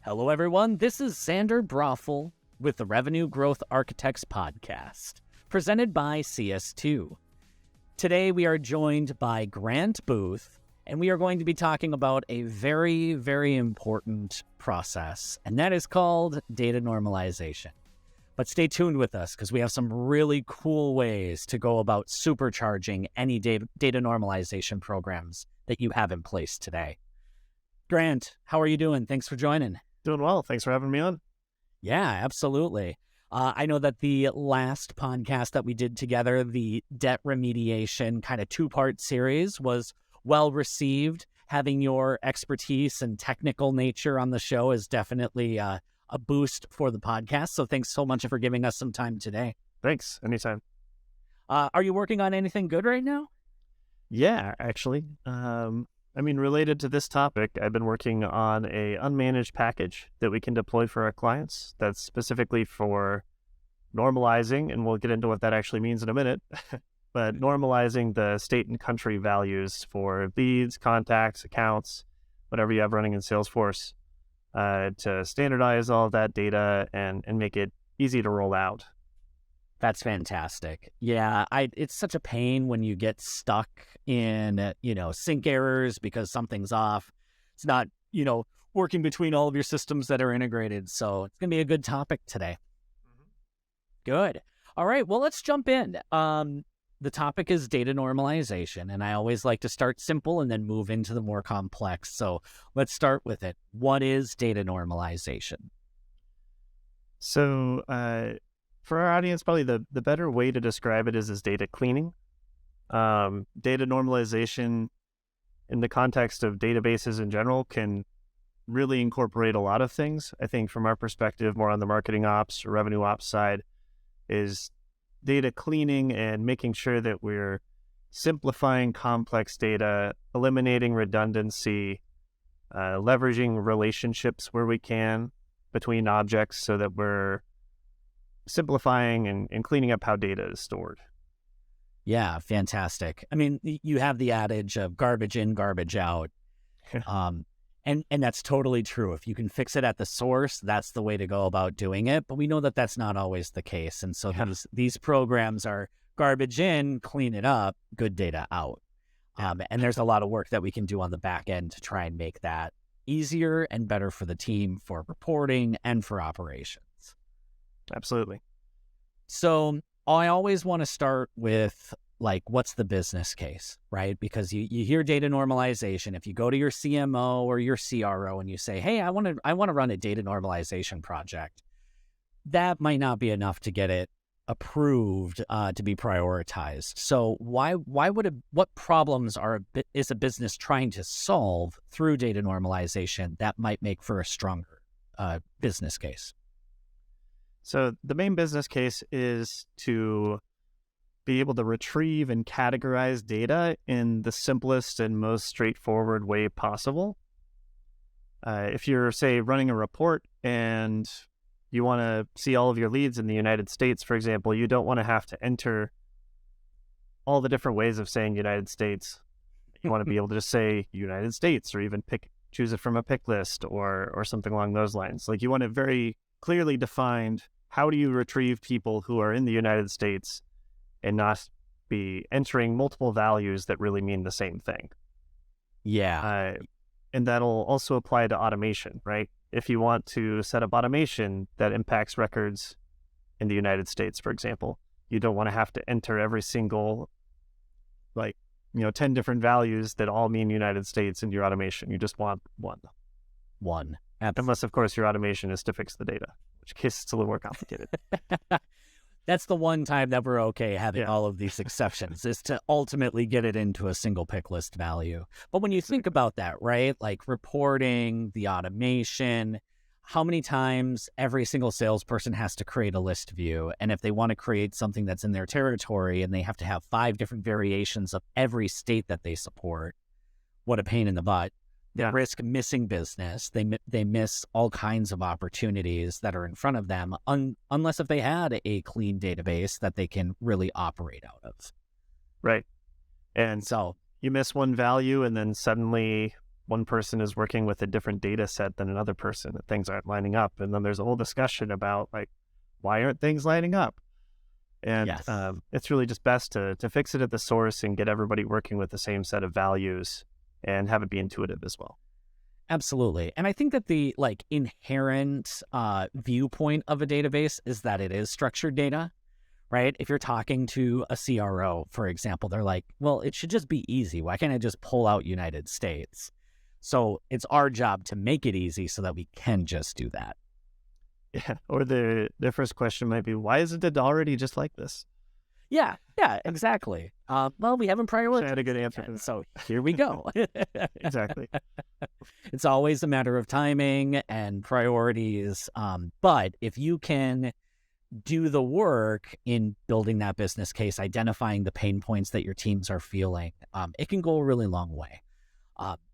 Hello, everyone. This is Xander Brothel with the Revenue Growth Architects podcast, presented by CS2. Today, we are joined by Grant Booth, and we are going to be talking about a very, very important process, and that is called data normalization. But stay tuned with us because we have some really cool ways to go about supercharging any data normalization programs that you have in place today. Grant, how are you doing? Thanks for joining. Doing well. Thanks for having me on. Yeah, absolutely. I know that the last podcast that we did together, the debt remediation kind of two-part series, was well received. Having your expertise and technical nature on the show is definitely a boost for the podcast. So thanks so much for giving us some time today. Thanks. Anytime. Are you working on anything good right now? Yeah, actually. Related to this topic, I've been working on a unmanaged package that we can deploy for our clients that's specifically for normalizing, and we'll get into what that actually means in a minute, but normalizing the state and country values for leads, contacts, accounts, whatever you have running in Salesforce, to standardize all of that data and make it easy to roll out. That's fantastic. Yeah, it's such a pain when you get stuck in, sync errors because something's off. It's not, working between all of your systems that are integrated. So it's going to be a good topic today. Mm-hmm. Good. All right. Well, let's jump in. The topic is data normalization, and I always like to start simple and then move into the more complex. So let's start with it. What is data normalization? So, for our audience, probably the better way to describe it is as data cleaning. Data normalization in the context of databases in general can really incorporate a lot of things. I think from our perspective, more on the marketing ops or revenue ops side, is data cleaning and making sure that we're simplifying complex data, eliminating redundancy, leveraging relationships where we can between objects so that we're simplifying and cleaning up how data is stored. Yeah, fantastic. I mean, you have the adage of garbage in, garbage out. And that's totally true. If you can fix it at the source, that's the way to go about doing it. But we know that that's not always the case. And so these programs are garbage in, clean it up, good data out. And there's a lot of work that we can do on the back end to try and make that easier and better for the team, for reporting and for operations. Absolutely. So I always want to start with, what's the business case, right? Because you hear data normalization. If you go to your CMO or your CRO and you say, hey, I want to run a data normalization project, that might not be enough to get it approved to be prioritized. So what problems is a business trying to solve through data normalization that might make for a stronger business case? So the main business case is to be able to retrieve and categorize data in the simplest and most straightforward way possible. If you're, say, running a report and you want to see all of your leads in the United States, for example, you don't want to have to enter all the different ways of saying United States. You want to be able to just say United States, or even choose it from a pick list or something along those lines. You want it very clearly defined. How do you retrieve people who are in the United States and not be entering multiple values that really mean the same thing? Yeah. And that'll also apply to automation, right? If you want to set up automation that impacts records in the United States, for example, you don't want to have to enter every single, 10 different values that all mean United States in your automation. You just want one. One. Unless, of course, your automation is to fix the data, in which case it's a little more complicated. That's the one time that we're okay having all of these exceptions, is to ultimately get it into a single pick list value. But when you think about that, right, reporting, the automation, how many times every single salesperson has to create a list view? And if they want to create something that's in their territory and they have to have 5 different variations of every state that they support, what a pain in the butt. They risk missing business. They miss all kinds of opportunities that are in front of them, unless if they had a clean database that they can really operate out of. Right. And so you miss one value and then suddenly one person is working with a different data set than another person, that things aren't lining up. And then there's a whole discussion about like, why aren't things lining up? And Yes. it's really just best to fix it at the source and get everybody working with the same set of values and have it be intuitive as well. Absolutely. And I think that the like inherent viewpoint of a database is that it is structured data, right? If you're talking to a CRO, for example, they're like, well, it should just be easy. Why can't I just pull out United States? So it's our job to make it easy so that we can just do that. Yeah. Or their first question might be, why isn't it already just like this? Yeah, exactly. Well, we haven't prioritized. I had a good answer for that. So here we go. Exactly. It's always a matter of timing and priorities. But if you can do the work in building that business case, identifying the pain points that your teams are feeling, it can go a really long way.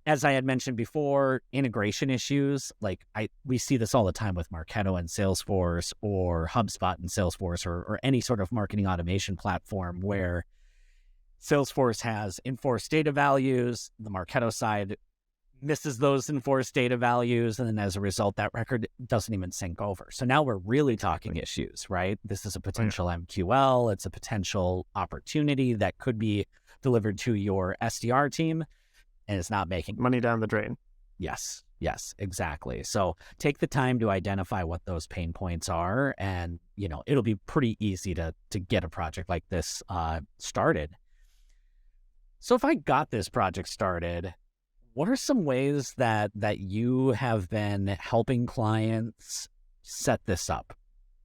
As I had mentioned before, integration issues, we see this all the time with Marketo and Salesforce, or HubSpot and Salesforce, or any sort of marketing automation platform where Salesforce has enforced data values, the Marketo side misses those enforced data values, and then as a result, that record doesn't even sync over. So now we're really talking issues, right? This is a potential MQL, it's a potential opportunity that could be delivered to your SDR team, and it's not making money down the drain. Yes, exactly. So take the time to identify what those pain points are, and it'll be pretty easy to get a project like this started. So if I got this project started, what are some ways that you have been helping clients set this up?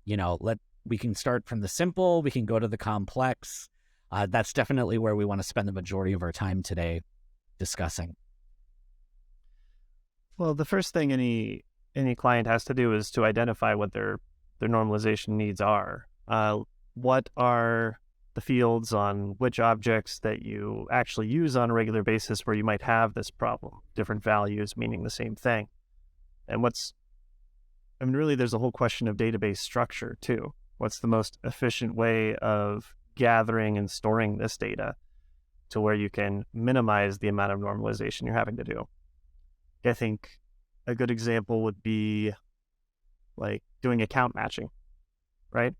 We can start from the simple, we can go to the complex. That's definitely where we want to spend the majority of our time today discussing. Well, the first thing any client has to do is to identify what their normalization needs are. What are the fields on which objects that you actually use on a regular basis where you might have this problem, different values meaning the same thing. And really there's a whole question of database structure too. What's the most efficient way of gathering and storing this data to where you can minimize the amount of normalization you're having to do? I think a good example would be like doing account matching, right?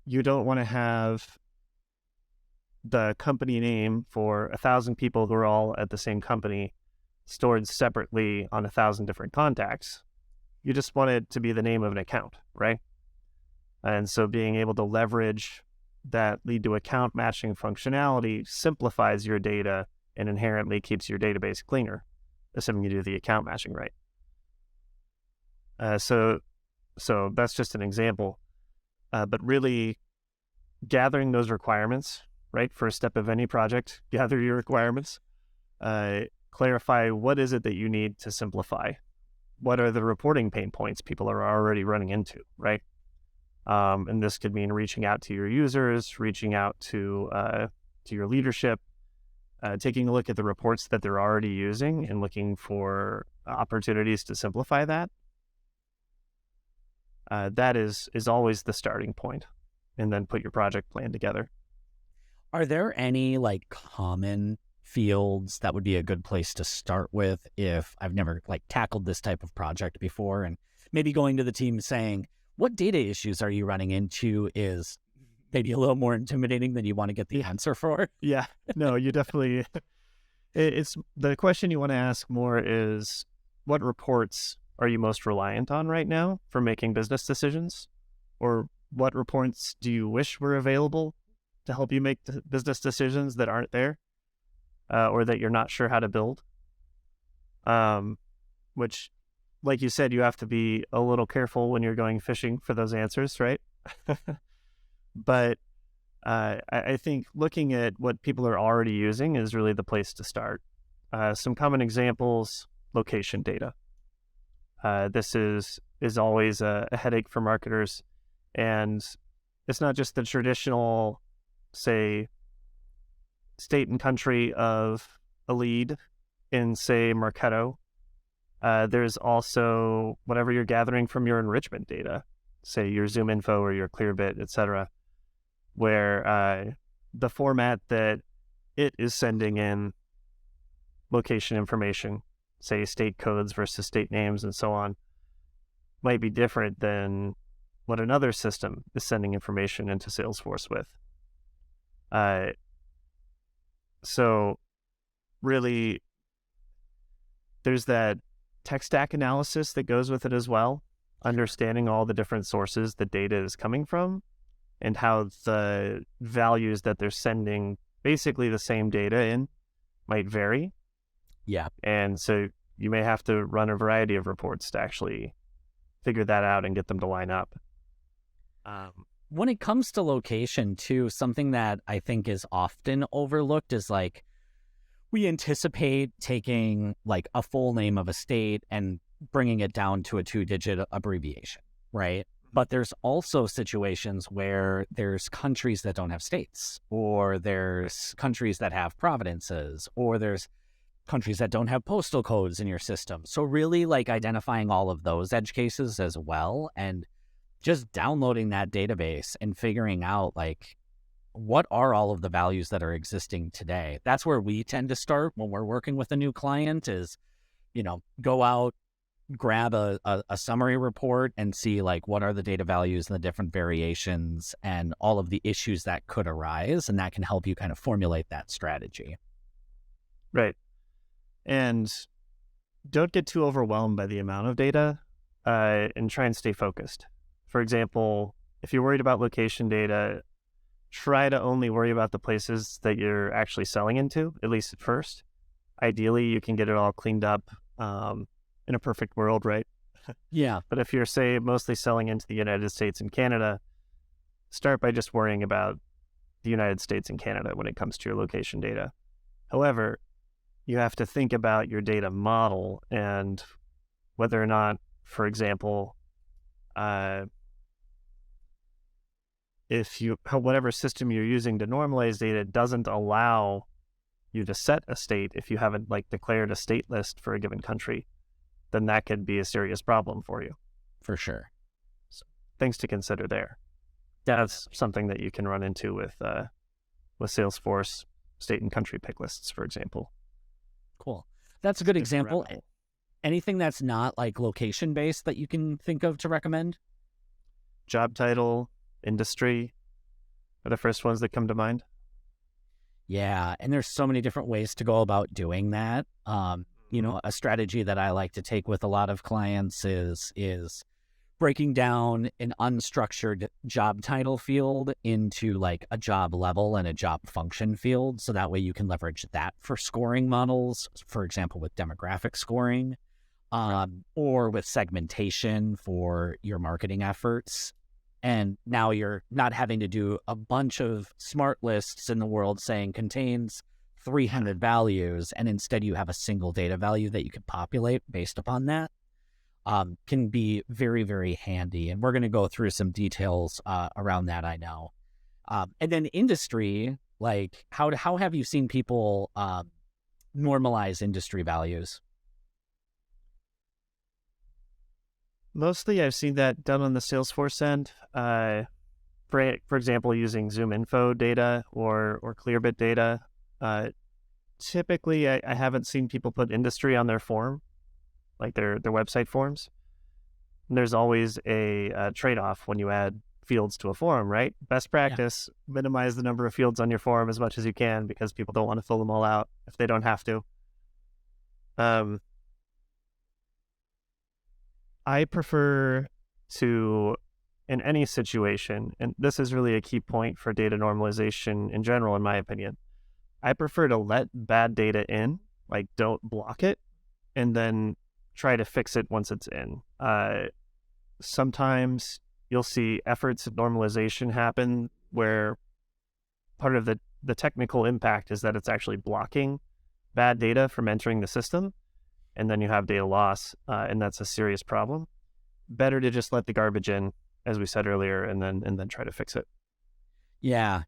You don't want to have the company name for 1,000 people who are all at the same company stored separately on 1,000 different contacts. You just want it to be the name of an account, right? And so being able to leverage that lead to account matching functionality simplifies your data and inherently keeps your database cleaner, assuming you do the account matching right. So that's just an example. But really gathering those requirements, right? First step of any project, gather your requirements, clarify what is it that you need to simplify. What are the reporting pain points people are already running into, right? And this could mean reaching out to your users, reaching out to your leadership, taking a look at the reports that they're already using and looking for opportunities to simplify that. That is always the starting point, and then put your project plan together. Are there any common fields that would be a good place to start with if I've never tackled this type of project before, and maybe going to the team saying, what data issues are you running into is maybe a little more intimidating than you want to get the answer for? Yeah, no, you definitely, it's the question you want to ask more is, what reports are you most reliant on right now for making business decisions? Or what reports do you wish were available to help you make business decisions that aren't there, or that you're not sure how to build? Which, like you said, you have to be a little careful when you're going fishing for those answers, right? But I think looking at what people are already using is really the place to start. Some common examples: location data. This is always a headache for marketers, and it's not just the traditional, say, state and country of a lead in, say, Marketo. There's also whatever you're gathering from your enrichment data, say your Zoom info or your Clearbit, etc., where the format that it is sending in location information, say state codes versus state names and so on, might be different than what another system is sending information into Salesforce with. So really, there's that tech stack analysis that goes with it as well, understanding all the different sources the data is coming from and how the values that they're sending basically the same data in might vary. Yeah. And so you may have to run a variety of reports to actually figure that out and get them to line up. When it comes to location too, something that I think is often overlooked is like, we anticipate taking like a full name of a state and bringing it down to a 2-digit abbreviation, right? But there's also situations where there's countries that don't have states, or there's countries that have provinces, or there's countries that don't have postal codes in your system. So really like identifying all of those edge cases as well, and just downloading that database and figuring out like, what are all of the values that are existing today? That's where we tend to start when we're working with a new client is, go out, grab a summary report and see like, what are the data values and the different variations and all of the issues that could arise. And that can help you kind of formulate that strategy. Right. And don't get too overwhelmed by the amount of data, and try and stay focused. For example, if you're worried about location data, try to only worry about the places that you're actually selling into, at least at first. Ideally, you can get it all cleaned up in a perfect world, right? Yeah. But if you're, say, mostly selling into the United States and Canada, start by just worrying about the United States and Canada when it comes to your location data. However, you have to think about your data model and whether or not, for example, whatever system you're using to normalize data doesn't allow you to set a state if you haven't like declared a state list for a given country, then that could be a serious problem for you. For sure. So, things to consider there. That's something that you can run into with Salesforce state and country pick lists, for example. Cool. That's a good example. Anything that's not like location based that you can think of to recommend? Job title, industry are the first ones that come to mind. Yeah, and there's so many different ways to go about doing that. A strategy that I like to take with a lot of clients is breaking down an unstructured job title field into like a job level and a job function field. So that way you can leverage that for scoring models, for example, with demographic scoring, or with segmentation for your marketing efforts. And now you're not having to do a bunch of smart lists in the world saying contains 300 values, and instead you have a single data value that you can populate based upon that. Can be very, very handy. And we're going to go through some details around that, I know. And then industry, like how have you seen people normalize industry values? Mostly I've seen that done on the Salesforce end. For example, using Zoom Info data or Clearbit data. Typically, I haven't seen people put industry on their form, like their website forms. And there's always a trade-off when you add fields to a form, right? Best practice, minimize the number of fields on your form as much as you can because people don't want to fill them all out if they don't have to. I prefer to, in any situation, and this is really a key point for data normalization in general, in my opinion, I prefer to let bad data in, like don't block it, and then try to fix it once it's in. Sometimes you'll see efforts of normalization happen where part of the technical impact is that it's actually blocking bad data from entering the system, and then you have data loss, and that's a serious problem. Better to just let the garbage in, as we said earlier, and then try to fix it. Yeah,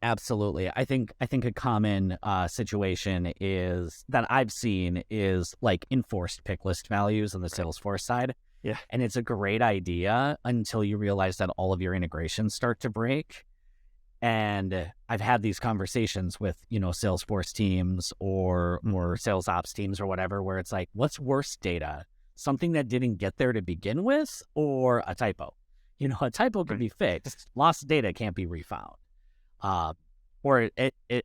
absolutely. I think a common situation is that I've seen is like enforced pick list values on the Salesforce side. Yeah. And it's a great idea until you realize that all of your integrations start to break. And I've had these conversations with, Salesforce teams or sales ops teams or whatever, where it's like, what's worse data? Something that didn't get there to begin with, or a typo? A typo can be fixed. Lost data can't be refound. Or it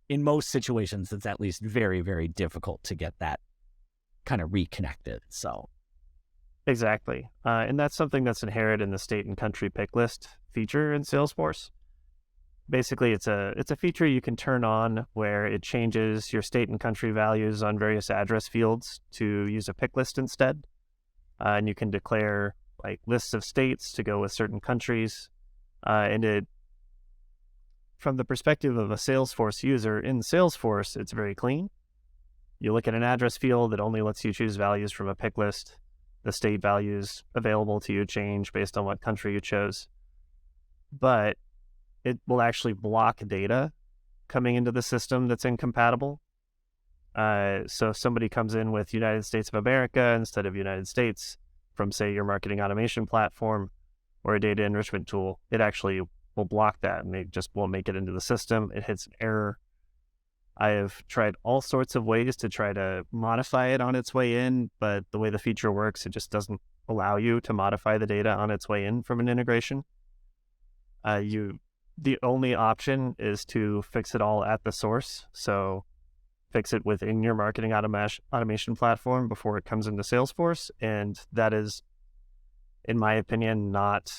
in most situations, it's at least very, very difficult to get that kind of reconnected. So. Exactly. And that's something that's inherent in the state and country pick list feature in Salesforce. Basically, it's a feature you can turn on where it changes your state and country values on various address fields to use a pick list instead. And you can declare like lists of states to go with certain countries. And it, from the perspective of a Salesforce user in Salesforce, it's very clean. You look at an address field that only lets you choose values from a pick list. The state values available to you change based on what country you chose. But it will actually block data coming into the system that's incompatible. So if somebody comes in with United States of America instead of United States from, say, your marketing automation platform or a data enrichment tool, it actually will block that and it just won't make it into the system. It hits an error. I have tried all sorts of ways to try to modify it on its way in, but the way the feature works, it just doesn't allow you to modify the data on its way in from an integration. The only option is to fix it all at the source. So fix it within your marketing automation platform before it comes into Salesforce. And that is, in my opinion, not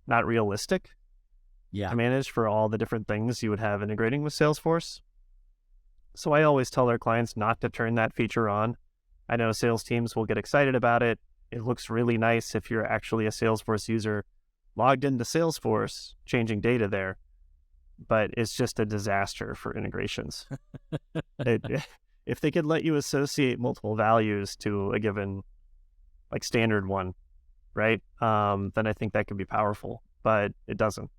realistic to manage for all the different things you would have integrating with Salesforce. So I always tell our clients not to turn that feature on. I know sales teams will get excited about it. It looks really nice if you're actually a Salesforce user logged into Salesforce, changing data there, but it's just a disaster for integrations. If they could let you associate multiple values to a given, like, standard one, right? Then I think that could be powerful, but it doesn't.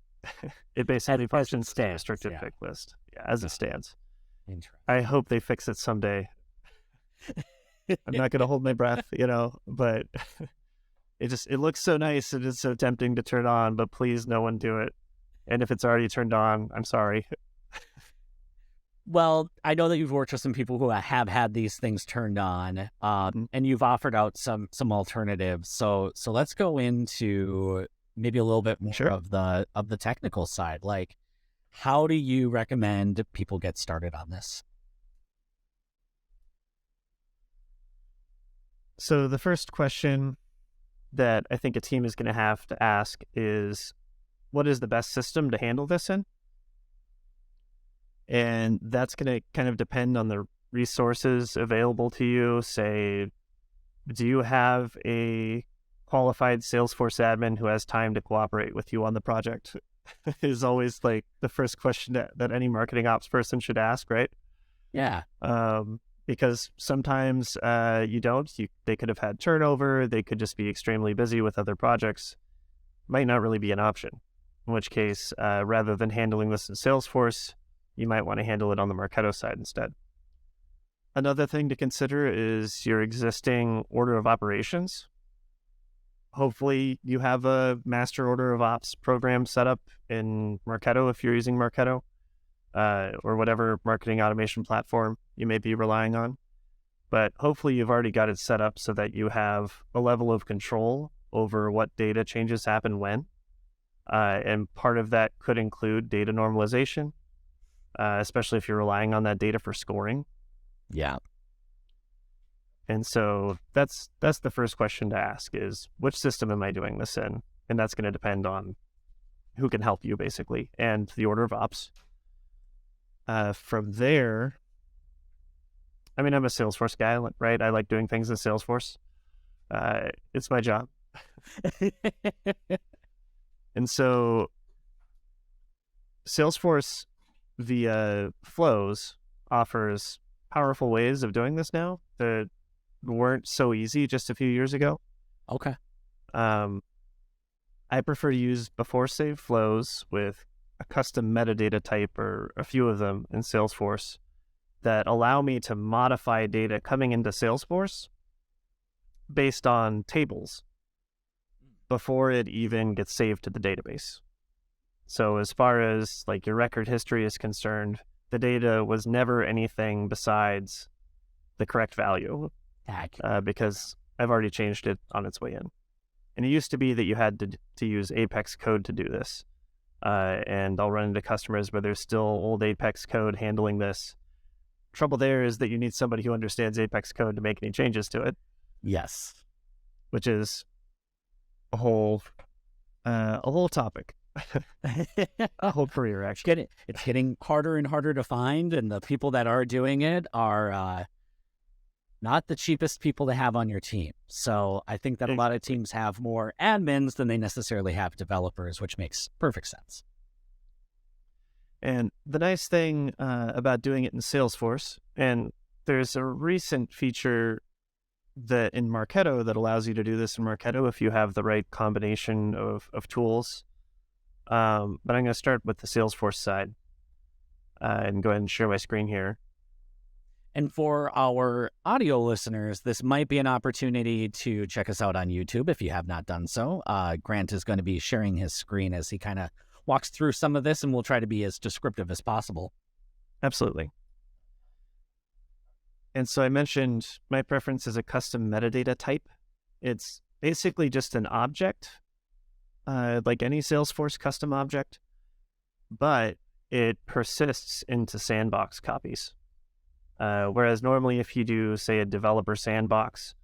It basically functions as a restricted pick list, as it stands. I hope they fix it someday. I'm not going to hold my breath, but it looks so nice and it's so tempting to turn on, but please, no one do it. And if it's already turned on, I'm sorry. Well, I know that you've worked with some people who have had these things turned on, and you've offered out some alternatives. So let's go into maybe a little bit more of the technical side. Like, how do you recommend people get started on this? So the first question that I think a team is going to have to ask is, what is the best system to handle this in? And that's going to kind of depend on the resources available to you. Say, do you have a qualified Salesforce admin who has time to cooperate with you on the project? Is always like the first question that any marketing ops person should ask, right? Yeah. Because sometimes you don't. They could have had turnover. They could just be extremely busy with other projects. Might not really be an option. In which case, rather than handling this in Salesforce, you might want to handle it on the Marketo side instead. Another thing to consider is your existing order of operations. Hopefully, you have a master order of ops program set up in Marketo if you're using Marketo, or whatever marketing automation platform you may be relying on. But hopefully you've already got it set up so that you have a level of control over what data changes happen when. And part of that could include data normalization, especially if you're relying on that data for scoring. Yeah. And so that's the first question to ask is, which system am I doing this in? And that's going to depend on who can help you, basically, and the order of ops. From there, I mean, I'm a Salesforce guy, right? I like doing things in Salesforce. It's my job. And so Salesforce via Flows offers powerful ways of doing this now that weren't so easy just a few years ago. Okay. I prefer to use before save flows with a custom metadata type or a few of them in Salesforce that allow me to modify data coming into Salesforce based on tables before it even gets saved to the database. So as far as like your record history is concerned, the data was never anything besides the correct value because I've already changed it on its way in. And it used to be that you had to use Apex code to do this. And I'll run into customers where there's still old Apex code handling this. Trouble there is that you need somebody who understands Apex code to make any changes to it. Yes. Which is a whole topic. A whole career, actually. It's getting harder and harder to find, and the people that are doing it are not the cheapest people to have on your team. So I think that a lot of teams have more admins than they necessarily have developers, which makes perfect sense. And the nice thing about doing it in Salesforce, and there's a recent feature that in Marketo that allows you to do this in Marketo if you have the right combination of tools. But I'm going to start with the Salesforce side and go ahead and share my screen here. And for our audio listeners, this might be an opportunity to check us out on YouTube if you have not done so. Grant is going to be sharing his screen as he kind of walks through some of this, and we'll try to be as descriptive as possible. Absolutely. And so I mentioned my preference is a custom metadata type. It's basically just an object, like any Salesforce custom object, but it persists into sandbox copies. Whereas normally if you do, say, a developer sandbox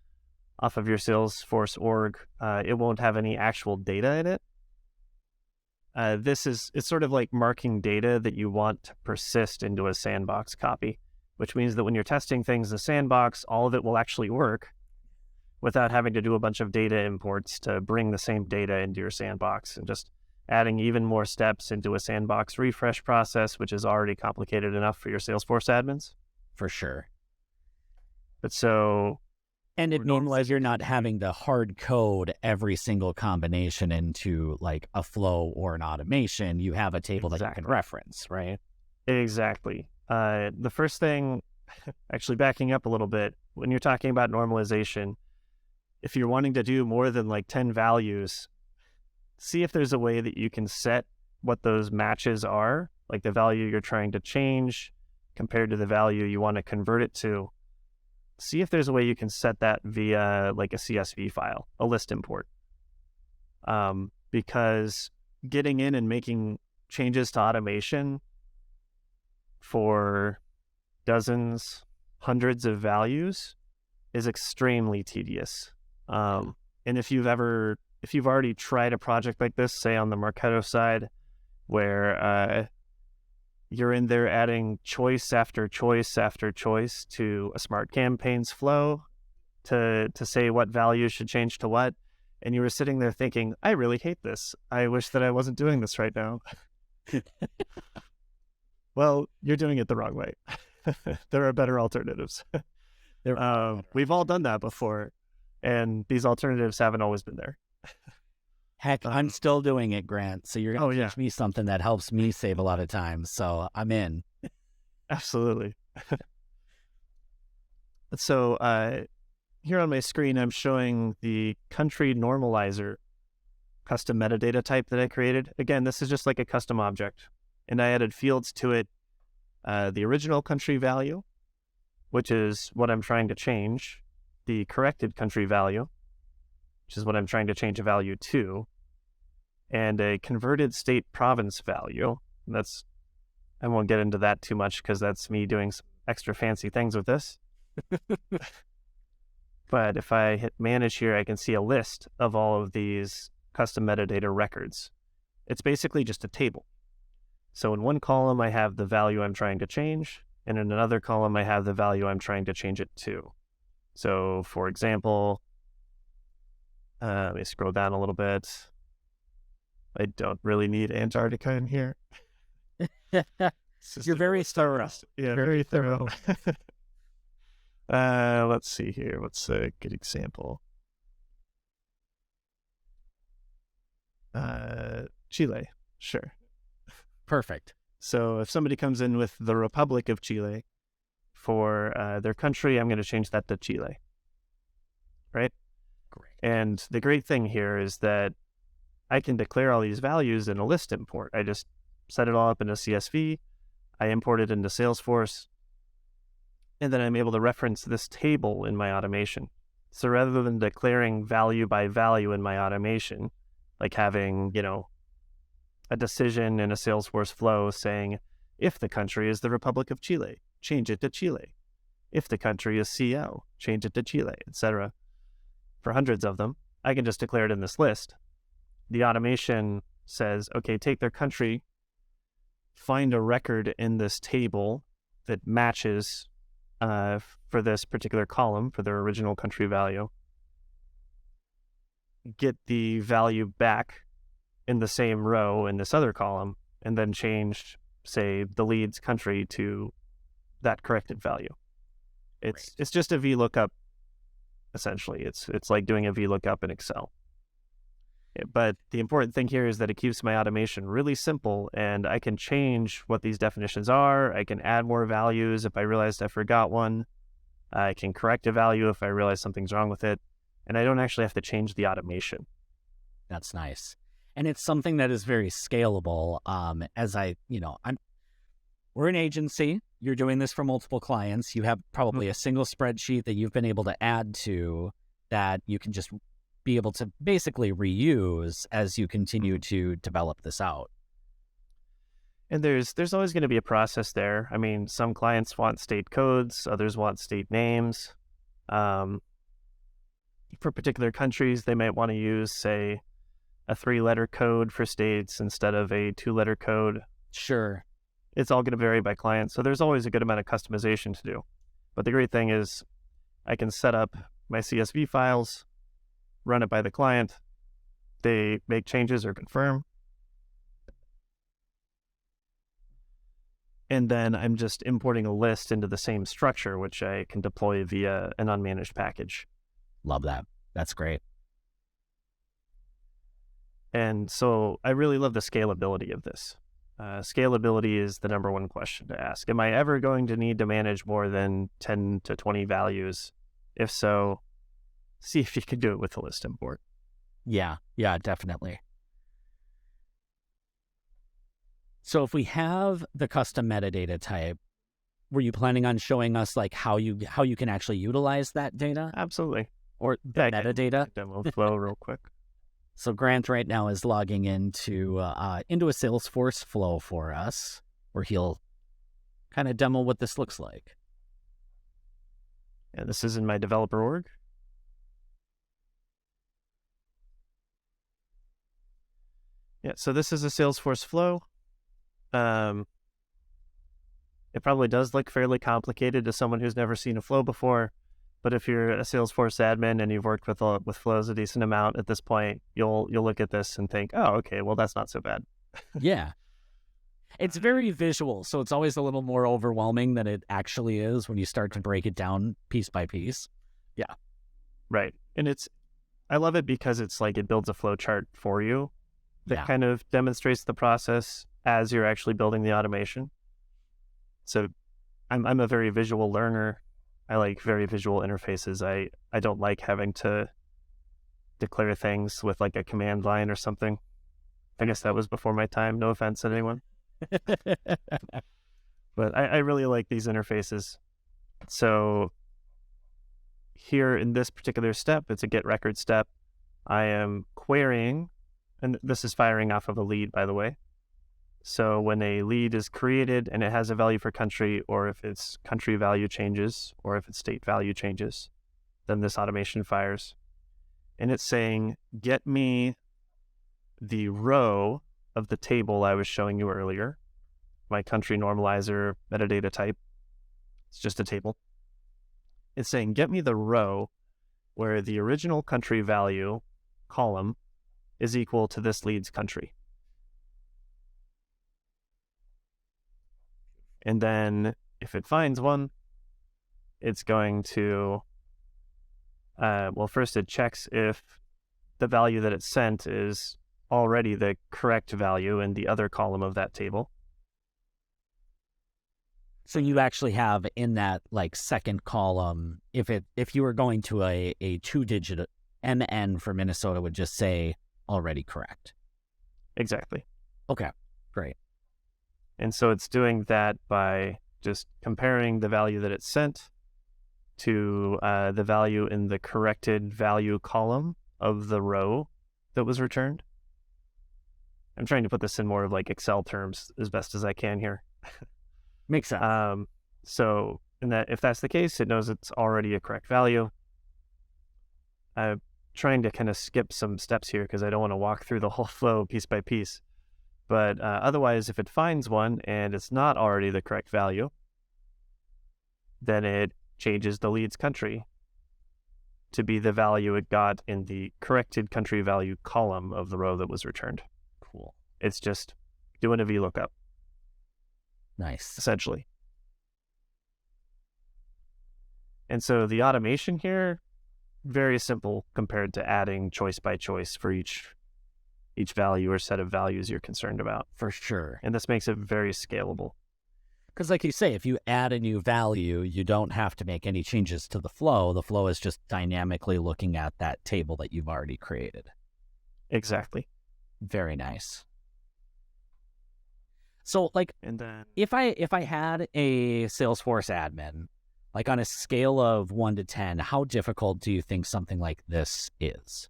off of your Salesforce org, it won't have any actual data in it. It's sort of like marking data that you want to persist into a sandbox copy, which means that when you're testing things in the sandbox, all of it will actually work without having to do a bunch of data imports to bring the same data into your sandbox, and just adding even more steps into a sandbox refresh process, which is already complicated enough for your Salesforce admins. For sure. But so... And it normalizes you're not having to hard code every single combination into like a flow or an automation. You have a table that you can reference, right? Exactly. The first thing, actually backing up a little bit, when you're talking about normalization, if you're wanting to do more than like 10 values, see if there's a way that you can set what those matches are, like the value you're trying to change compared to the value you want to convert it to. See if there's a way you can set that via like a CSV file, a list import. Because getting in and making changes to automation for dozens, hundreds of values is extremely tedious. And if you've already tried a project like this, say on the Marketo side, where you're in there adding choice after choice after choice to a Smart Campaigns flow to say what values should change to what, and you were sitting there thinking, I really hate this. I wish that I wasn't doing this right now. Well, you're doing it the wrong way. There are better alternatives. We've all done that before, and these alternatives haven't always been there. Heck, I'm still doing it, Grant. So you're going to teach me something that helps me save a lot of time. So I'm in. Absolutely. So here on my screen, I'm showing the country normalizer custom metadata type that I created. Again, this is just like a custom object. And I added fields to it, the original country value, which is what I'm trying to change, the corrected country value, which is what I'm trying to change a value to, and a converted state province value. I won't get into that too much because that's me doing some extra fancy things with this. But if I hit manage here, I can see a list of all of these custom metadata records. It's basically just a table. So in one column, I have the value I'm trying to change, and in another column, I have the value I'm trying to change it to. So for example, let me scroll down a little bit. I don't really need Antarctica in here. You're very thorough. Yeah, very thorough. Let's see here. What's a good example? Chile. Sure. Perfect. So if somebody comes in with the Republic of Chile for their country, I'm going to change that to Chile. Right? Great. And the great thing here is that I can declare all these values in a list import. I just set it all up in a CSV. I import it into Salesforce, and then I'm able to reference this table in my automation. So rather than declaring value by value in my automation, like having, a decision in a Salesforce flow saying, if the country is the Republic of Chile, change it to Chile. If the country is CO, change it to Chile, etc. For hundreds of them, I can just declare it in this list. The automation says, okay, take their country, find a record in this table that matches for this particular column, for their original country value, get the value back in the same row in this other column, and then change, say, the lead's country to that corrected value. It's just a VLOOKUP, essentially. It's like doing a VLOOKUP in Excel. But the important thing here is that it keeps my automation really simple, and I can change what these definitions are. I can add more values if I realized I forgot one. I can correct a value if I realize something's wrong with it, and I don't actually have to change the automation. That's nice. And it's something that is very scalable. We're an agency. You're doing this for multiple clients. You have probably a single spreadsheet that you've been able to add to that you can just be able to basically reuse as you continue to develop this out. And there's always going to be a process there. I mean, some clients want state codes, others want state names. For particular countries, they might want to use, say, a 3-letter code for states instead of a 2-letter code. Sure. It's all going to vary by client. So there's always a good amount of customization to do. But the great thing is I can set up my CSV files, run it by the client. They make changes or confirm. And then I'm just importing a list into the same structure, which I can deploy via an unmanaged package. Love that. That's great. And so I really love the scalability of this. Scalability is the number one question to ask. Am I ever going to need to manage more than 10 to 20 values? If so, see if you can do it with the list import. Yeah, definitely. So if we have the custom metadata type, were you planning on showing us like how you can actually utilize that data? Absolutely. Or the metadata? Demo flow real quick. So Grant right now is logging into a Salesforce flow for us, where he'll kind of demo what this looks like. Yeah, this is in my developer org. Yeah, so this is a Salesforce flow. It probably does look fairly complicated to someone who's never seen a flow before, but if you're a Salesforce admin and you've worked with flows a decent amount at this point, you'll look at this and think, oh, okay, well, that's not so bad. Yeah. It's very visual, so it's always a little more overwhelming than it actually is when you start to break it down piece by piece. Yeah. Right. And I love it because it's like it builds a flow chart for you that kind of demonstrates the process as you're actually building the automation. So I'm a very visual learner. I like very visual interfaces. I don't like having to declare things with like a command line or something. I guess that was before my time. No offense to anyone. But I really like these interfaces. So here in this particular step, it's a get record step. I am querying, and this is firing off of a lead, by the way. So when a lead is created and it has a value for country, or if its country value changes, or if its state value changes, then this automation fires. And it's saying, get me the row of the table I was showing you earlier, my country normalizer metadata type. It's just a table. It's saying, get me the row where the original country value column is equal to this lead's country. And then if it finds one, it's going to, first it checks if the value that it sent is already the correct value in the other column of that table. So you actually have in that like second column, if you were going to a 2-digit MN for Minnesota would just say already correct. Exactly. Okay, great. And so it's doing that by just comparing the value that it sent to the value in the corrected value column of the row that was returned. I'm trying to put this in more of like Excel terms as best as I can here. Makes sense. So if that's the case, it knows it's already a correct value. I'm trying to kind of skip some steps here because I don't want to walk through the whole flow piece by piece. But otherwise, if it finds one and it's not already the correct value, then it changes the lead's country to be the value it got in the corrected country value column of the row that was returned. Cool. It's just doing a VLOOKUP, Nice. essentially. And so the automation here, very simple compared to adding choice by choice for each value or set of values you're concerned about. For sure. And this makes it very scalable. Because like you say, if you add a new value, you don't have to make any changes to the flow. The flow is just dynamically looking at that table that you've already created. Exactly. Very nice. So like, And then if I had a Salesforce admin, like on a scale of 1 to 10, how difficult do you think something like this is?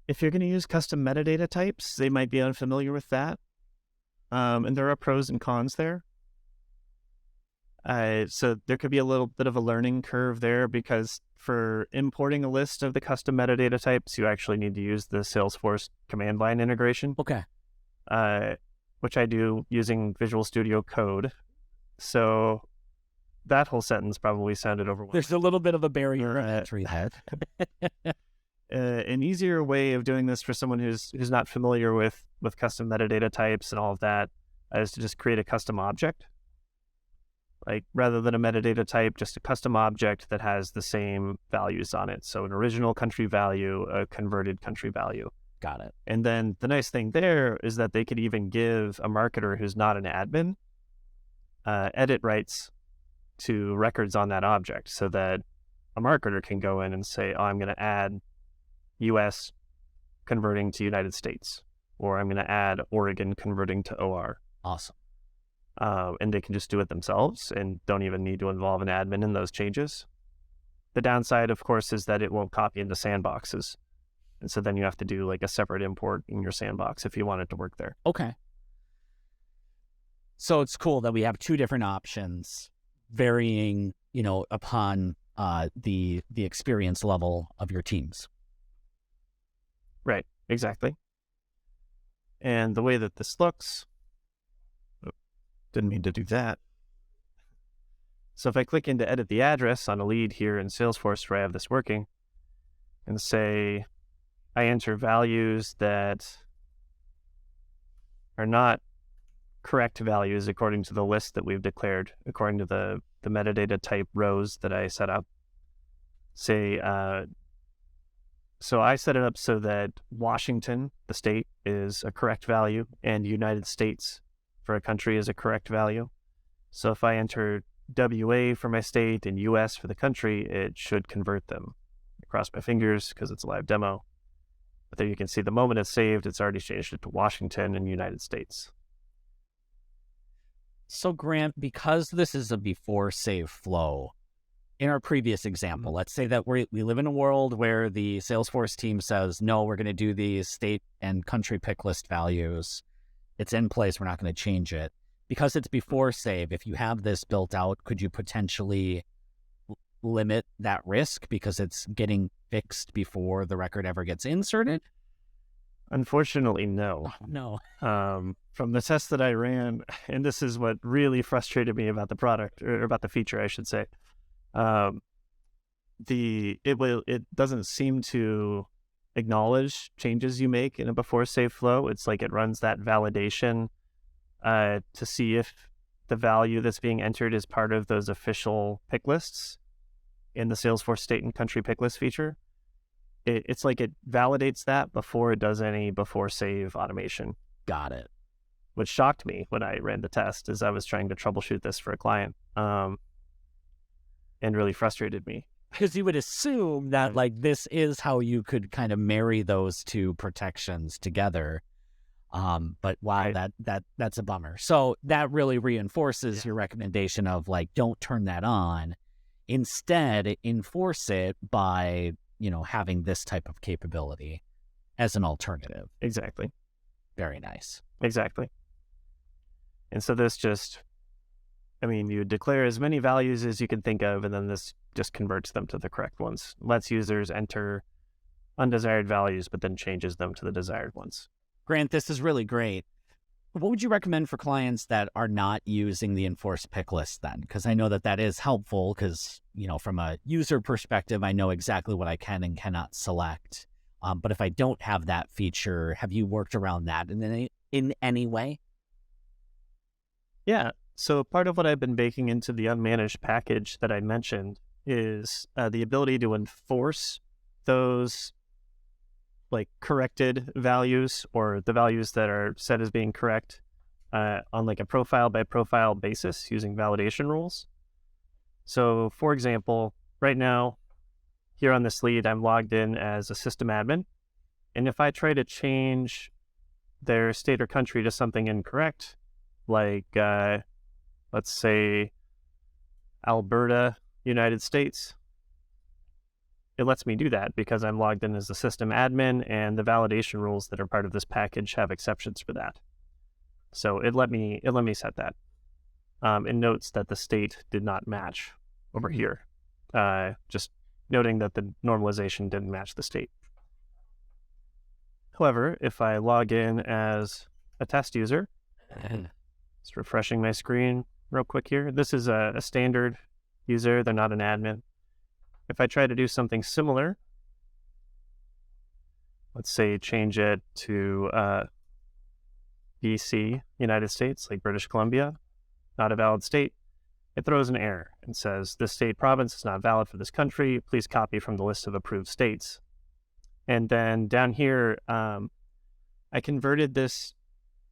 If you're going to use custom metadata types, they might be unfamiliar with that. And there are pros and cons there. So there could be a little bit of a learning curve there because for importing a list of the custom metadata types, you actually need to use the Salesforce command line integration. Okay. Which I do using Visual Studio Code. So that whole sentence probably sounded overwhelming. There's a little bit of a barrier to entry there. An easier way of doing this for someone who's not familiar with custom metadata types and all of that is to just create a custom object. Like rather than a metadata type, just a custom object that has the same values on it. So an original country value, a converted country value. Got it. And then the nice thing there is that they could even give a marketer who's not an admin edit rights to records on that object so that a marketer can go in and say, oh, I'm going to add US converting to United States, or I'm going to add Oregon converting to OR. Awesome. And they can just do it themselves and don't even need to involve an admin in those changes. The downside, of course, is that it won't copy into sandboxes. And so then you have to do like a separate import in your sandbox if you want it to work there. Okay. So it's cool that we have two different options varying, upon the experience level of your teams. Right, exactly. And the way that this looks, didn't mean to do that. So if I click into edit the address on a lead here in Salesforce where I have this working, and say I enter values that are not correct values according to the list that we've declared, according to the metadata type rows that I set up. Say, so I set it up so that Washington, the state, is a correct value, and United States for a country is a correct value. So if I enter WA for my state and US for the country, it should convert them. I cross my fingers because it's a live demo. But there you can see the moment it's saved, it's already changed it to Washington and United States. So Grant, because this is a before save flow, in our previous example, let's say that we live in a world where the Salesforce team says, no, we're going to do these state and country pick list values. It's in place. We're not going to change it. Because it's before save, if you have this built out, could you potentially limit that risk because it's getting fixed before the record ever gets inserted? Unfortunately, no. Oh, no. From the test that I ran, and this is what really frustrated me about the product, or about the feature, I should say. It doesn't seem to acknowledge changes you make in a before save flow. It's like it runs that validation to see if the value that's being entered is part of those official pick lists in the Salesforce state and country pick list feature. It's like it validates that before it does any before save automation. Got it. What shocked me when I ran the test is I was trying to troubleshoot this for a client, and really frustrated me Because you would assume that like this is how you could kind of marry those two protections together. But wow, that's a bummer. So that really reinforces your recommendation of like, don't turn that on. Instead, enforce it by, having this type of capability as an alternative. Exactly. Very nice. Exactly. And so this you declare as many values as you can think of, and then this just converts them to the correct ones. Lets users enter undesired values, but then changes them to the desired ones. Grant, this is really great. What would you recommend for clients that are not using the enforced pick list then? Because I know that is helpful because, from a user perspective, I know exactly what I can and cannot select. But if I don't have that feature, have you worked around that in any way? Yeah. So part of what I've been baking into the unmanaged package that I mentioned is the ability to enforce those like corrected values or the values that are set as being correct on like a profile by profile basis using validation rules. So for example, right now here on this lead, I'm logged in as a system admin. And if I try to change their state or country to something incorrect, like let's say Alberta, United States, it lets me do that because I'm logged in as a system admin, and the validation rules that are part of this package have exceptions for that. So it let me set that. It notes that the state did not match over here, just noting that the normalization didn't match the state. However, if I log in as a test user, just refreshing my screen real quick here. This is a standard user. They're not an admin. If I try to do something similar, let's say change it to BC, United States, like British Columbia, not a valid state, it throws an error and says, this state province is not valid for this country. Please copy from the list of approved states. And then down here, I converted this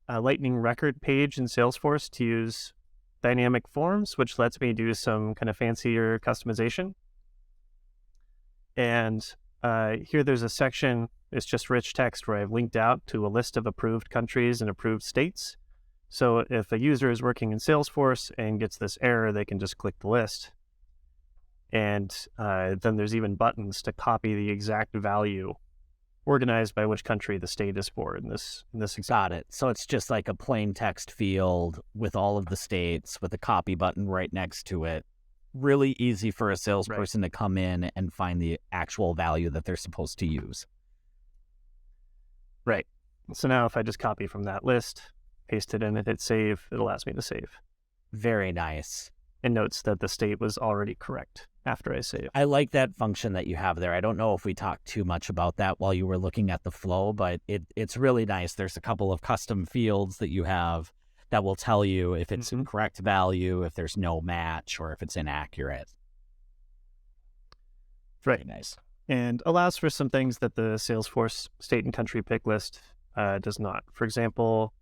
Lightning record page in Salesforce to use dynamic forms, which lets me do some kind of fancier customization. And here there's a section, it's just rich text where I've linked out to a list of approved countries and approved states. So if a user is working in Salesforce and gets this error, they can just click the list. And then there's even buttons to copy the exact value organized by which country the state is for in this example. Got it. So it's just like a plain text field with all of the states with a copy button right next to it. Really easy for a salesperson to come in and find the actual value that they're supposed to use. Right. So now if I just copy from that list, paste it in and hit save, it allows me to save. Very nice. And notes that the state was already correct after I save. I like that function that you have there. I don't know if we talked too much about that while you were looking at the flow, but it's really nice. There's a couple of custom fields that you have that will tell you if it's a correct value, if there's no match, or if it's inaccurate. Right. Very nice. And allows for some things that the Salesforce state and country pick list does not. For example,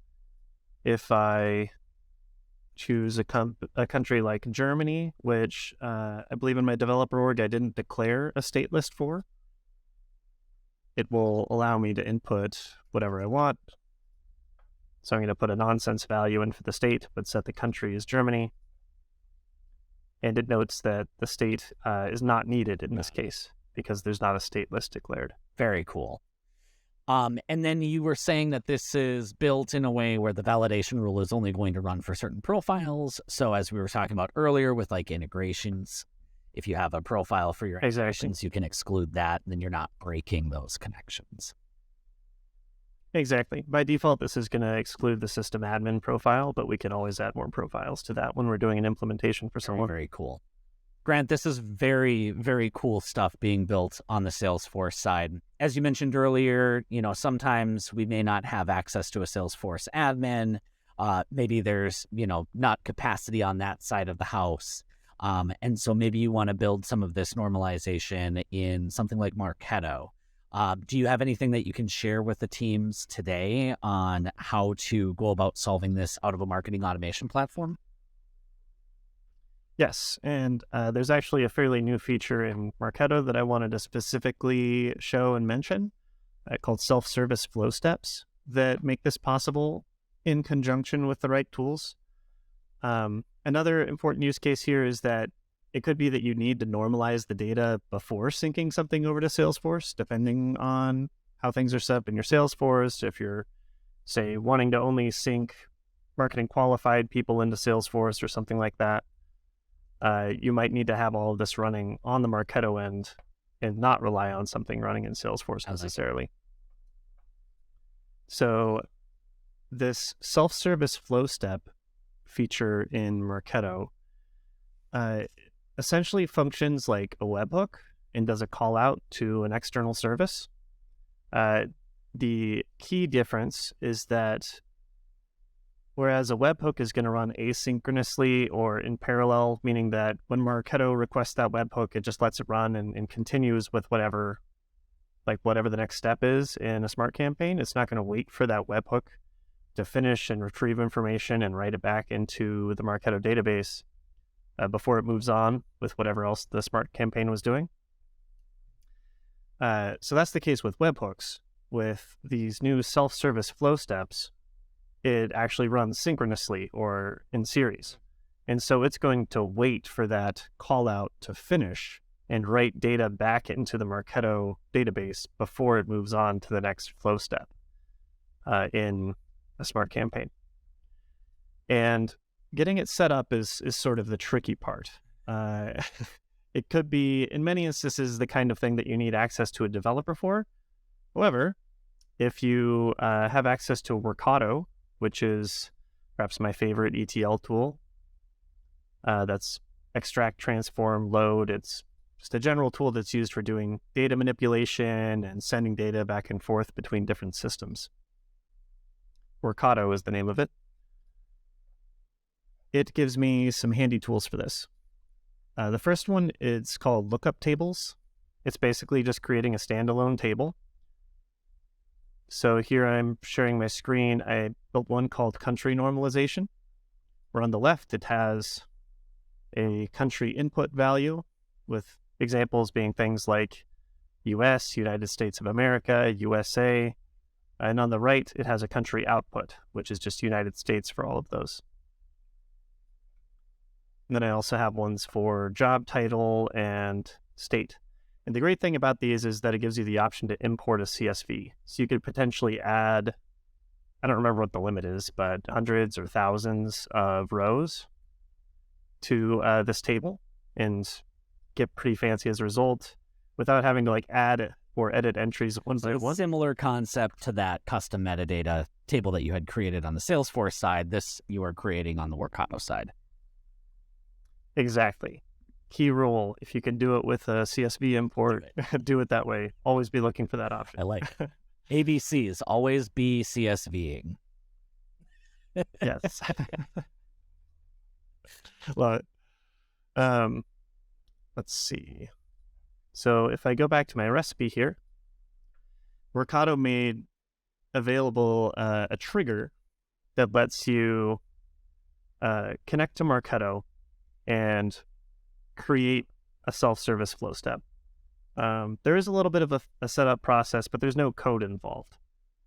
if I choose a country like Germany, which I believe in my developer org I didn't declare a state list for, it will allow me to input whatever I want. So I'm going to put a nonsense value in for the state, but set the country as Germany. And it notes that the state is not needed in this case because there's not a state list declared. Very cool. And then you were saying that this is built in a way where the validation rule is only going to run for certain profiles. So as we were talking about earlier with like integrations, if you have a profile for your integrations, you can exclude that, and then you're not breaking those connections. Exactly. By default, this is going to exclude the system admin profile, but we can always add more profiles to that when we're doing an implementation for someone. Very cool. Grant, this is very, very cool stuff being built on the Salesforce side. As you mentioned earlier, sometimes we may not have access to a Salesforce admin. Maybe there's, not capacity on that side of the house. And so maybe you want to build some of this normalization in something like Marketo. Do you have anything that you can share with the teams today on how to go about solving this out of a marketing automation platform? Yes, and there's actually a fairly new feature in Marketo that I wanted to specifically show and mention called self-service flow steps that make this possible in conjunction with the right tools. Another important use case here is that it could be that you need to normalize the data before syncing something over to Salesforce, depending on how things are set up in your Salesforce. If you're, say, wanting to only sync marketing qualified people into Salesforce or something like that, you might need to have all of this running on the Marketo end and not rely on something running in Salesforce necessarily. So this self-service flow step feature in Marketo essentially functions like a webhook and does a call out to an external service. The key difference is that whereas a webhook is going to run asynchronously or in parallel, meaning that when Marketo requests that webhook, it just lets it run and continues with whatever the next step is in a smart campaign. It's not going to wait for that webhook to finish and retrieve information and write it back into the Marketo database before it moves on with whatever else the smart campaign was doing. So that's the case with webhooks. With these new self-service flow steps, it actually runs synchronously or in series. And so it's going to wait for that call out to finish and write data back into the Marketo database before it moves on to the next flow step in a smart campaign. And getting it set up is sort of the tricky part. It could be, in many instances, the kind of thing that you need access to a developer for. However, if you have access to Workato, which is perhaps my favorite ETL tool, that's extract, transform, load. It's just a general tool that's used for doing data manipulation and sending data back and forth between different systems. Workato is the name of it. It gives me some handy tools for this. The first one is called lookup tables. It's basically just creating a standalone table. So here I'm sharing my screen. I built one called country normalization, where on the left it has a country input value with examples being things like US, United States of America, USA, and on the right it has a country output, which is just United States for all of those. And then I also have ones for job title and state. And the great thing about these is that it gives you the option to import a CSV. So you could potentially add, I don't remember what the limit is, but hundreds or thousands of rows to this table and get pretty fancy as a result without having to like add or edit entries one by one. Similar concept to that custom metadata table that you had created on the Salesforce side. This you are creating on the Workato side. Exactly. Key rule, if you can do it with a CSV import, do it that way. Always be looking for that option. I like ABCs, always be CSVing. Yes. Well, let's see. So if I go back to my recipe here, Marketo made available a trigger that lets you connect to Marketo and create a self-service flow step. There is a little bit of a setup process, but there's no code involved.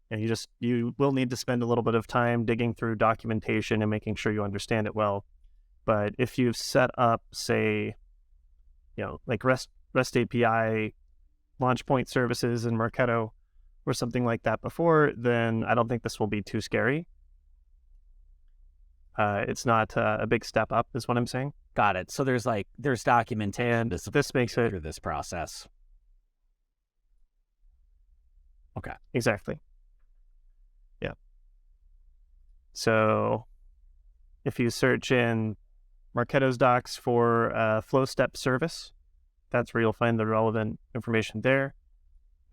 And you will need to spend a little bit of time digging through documentation and making sure you understand it well. But if you've set up, say, like REST API launch point services in Marketo or something like that before, then I don't think this will be too scary. It's not a big step up, is what I'm saying. Got it. So there's documentation. And this makes it through this process. Okay. Exactly. Yeah. So if you search in Marketo's docs for flow step service, that's where you'll find the relevant information there.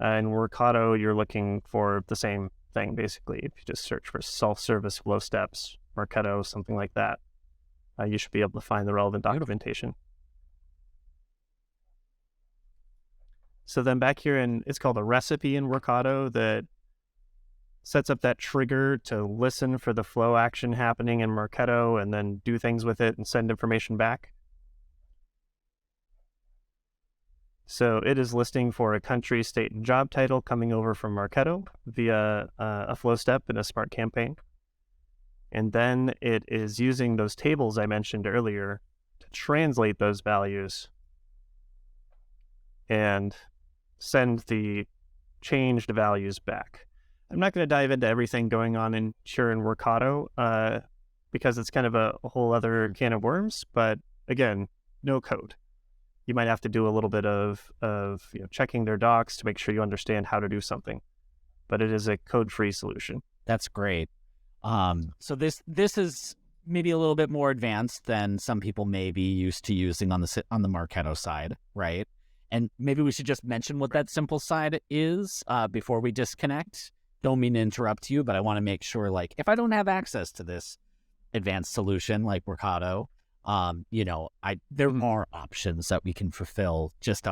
In Workato, you're looking for the same thing, basically. If you just search for self-service flow steps, Marketo, something like that, you should be able to find the relevant documentation. So then back here, it's called a recipe in Workato that sets up that trigger to listen for the flow action happening in Marketo and then do things with it and send information back. So it is listing for a country, state, and job title coming over from Marketo via a flow step in a smart campaign. And then it is using those tables I mentioned earlier to translate those values and send the changed values back. I'm not going to dive into everything going on in Sure and Workato because it's kind of a whole other can of worms. But again, no code. You might have to do a little bit of checking their docs to make sure you understand how to do something. But it is a code-free solution. That's great. So this is maybe a little bit more advanced than some people may be used to using on the Marketo side, right? And maybe we should just mention what that simple side is before we disconnect. Don't mean to interrupt you, but I want to make sure, like, if I don't have access to this advanced solution like Workato, there are options that we can fulfill just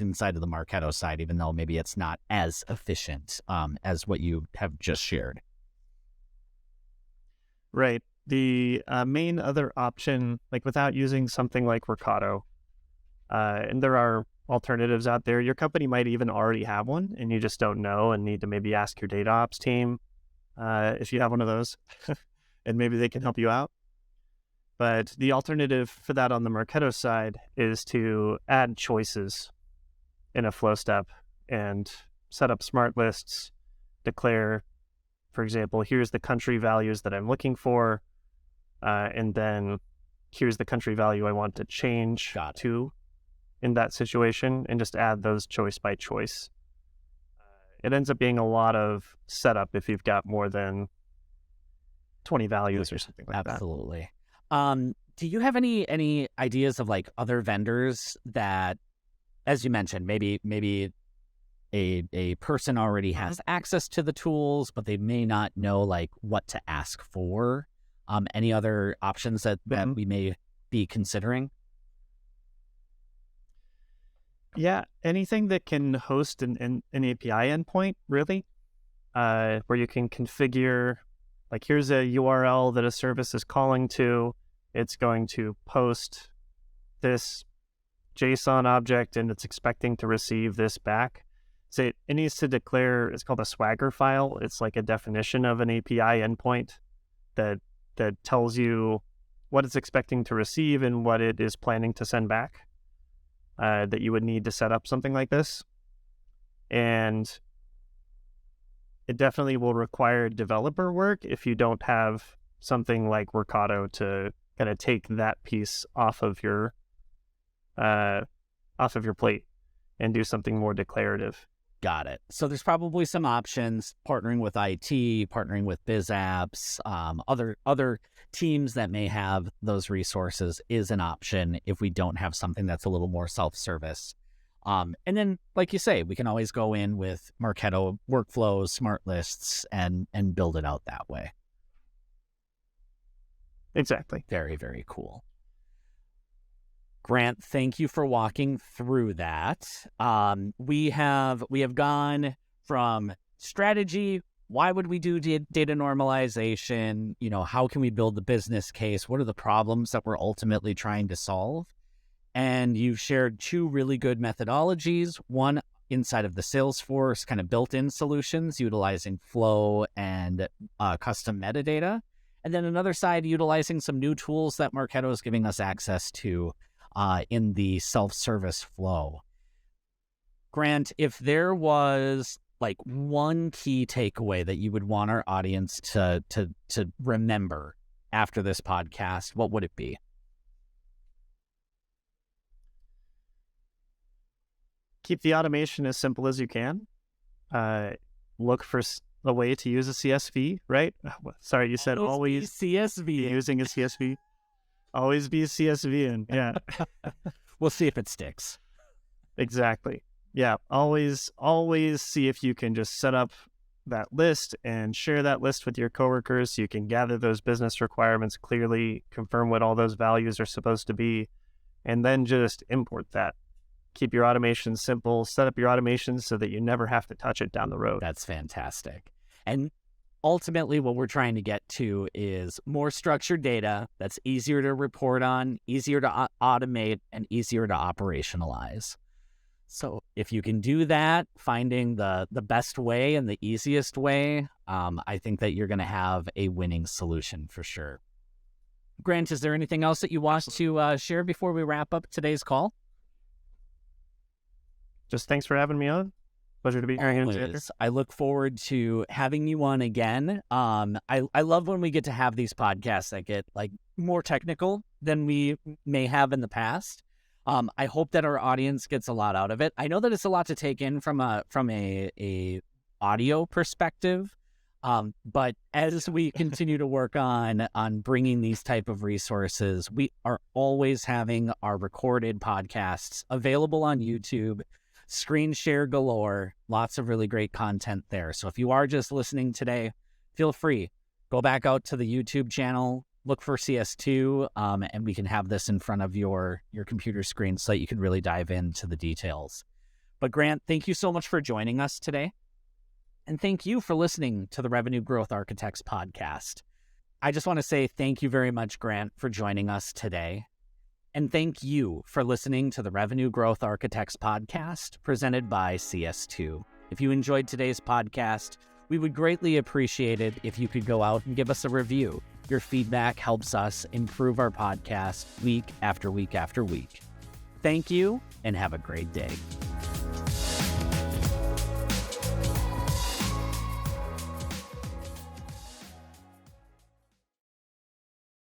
inside of the Marketo side, even though maybe it's not as efficient as what you have just shared. Right. The main other option, like without using something like Workato, and there are alternatives out there. Your company might even already have one and you just don't know and need to maybe ask your data ops team if you have one of those and maybe they can help you out. But the alternative for that on the Marketo side is to add choices in a flow step and set up smart lists, declare, for example, here's the country values that I'm looking for, and then here's the country value I want to change to in that situation, and just add those choice by choice. It ends up being a lot of setup if you've got more than 20 values or something like that. Absolutely. Do you have any ideas of like other vendors that, as you mentioned, maybe a person already has access to the tools, but they may not know like what to ask for? Any other options that we may be considering? Yeah, anything that can host an API endpoint, really, where you can configure, like here's a URL that a service is calling to. It's going to post this JSON object and it's expecting to receive this back. So it needs to declare, it's called a Swagger file. It's like a definition of an API endpoint that tells you what it's expecting to receive and what it is planning to send back. That you would need to set up something like this. And it definitely will require developer work if you don't have something like Workato to kind of take that piece off of your plate and do something more declarative. Got it. So there's probably some options, partnering with IT, partnering with biz apps, other teams that may have those resources is an option if we don't have something that's a little more self-service. And then, like you say, we can always go in with Marketo workflows, smart lists, and build it out that way. Exactly. Very, very cool. Grant, thank you for walking through that. We have gone from strategy. Why would we do data normalization? How can we build the business case? What are the problems that we're ultimately trying to solve? And you've shared two really good methodologies. One inside of the Salesforce kind of built-in solutions utilizing flow and custom metadata. And then another side utilizing some new tools that Marketo is giving us access to in the self-service flow. Grant, if there was like one key takeaway that you would want our audience to remember after this podcast, what would it be? Keep the automation as simple as you can. Look for a way to use a CSV, right? Sorry, you said always CSV. Using a CSV. Always be a CSV in. Yeah. We'll see if it sticks. Exactly. Yeah. Always see if you can just set up that list and share that list with your coworkers so you can gather those business requirements clearly, confirm what all those values are supposed to be, and then just import that. Keep your automation simple, set up your automation so that you never have to touch it down the road. That's fantastic. And ultimately, what we're trying to get to is more structured data that's easier to report on, easier to automate, and easier to operationalize. So if you can do that, finding the best way and the easiest way, I think that you're going to have a winning solution for sure. Grant, is there anything else that you want to share before we wrap up today's call? Just thanks for having me on. Pleasure to be here. I look forward to having you on again. I love when we get to have these podcasts that get like more technical than we may have in the past. I hope that our audience gets a lot out of it. I know that it's a lot to take in from a audio perspective. But as we continue to work on bringing these type of resources, we are always having our recorded podcasts available on YouTube, screen share galore, lots of really great content there. So if you are just listening today, feel free, go back out to the YouTube channel, look for CS2, and we can have this in front of your computer screen so that you can really dive into the details. But Grant, thank you so much for joining us today. And thank you for listening to the Revenue Growth Architects podcast. I just want to say thank you very much, Grant, for joining us today. And thank you for listening to the Revenue Growth Architects podcast presented by CS2. If you enjoyed today's podcast, we would greatly appreciate it if you could go out and give us a review. Your feedback helps us improve our podcast week after week after week. Thank you, and have a great day.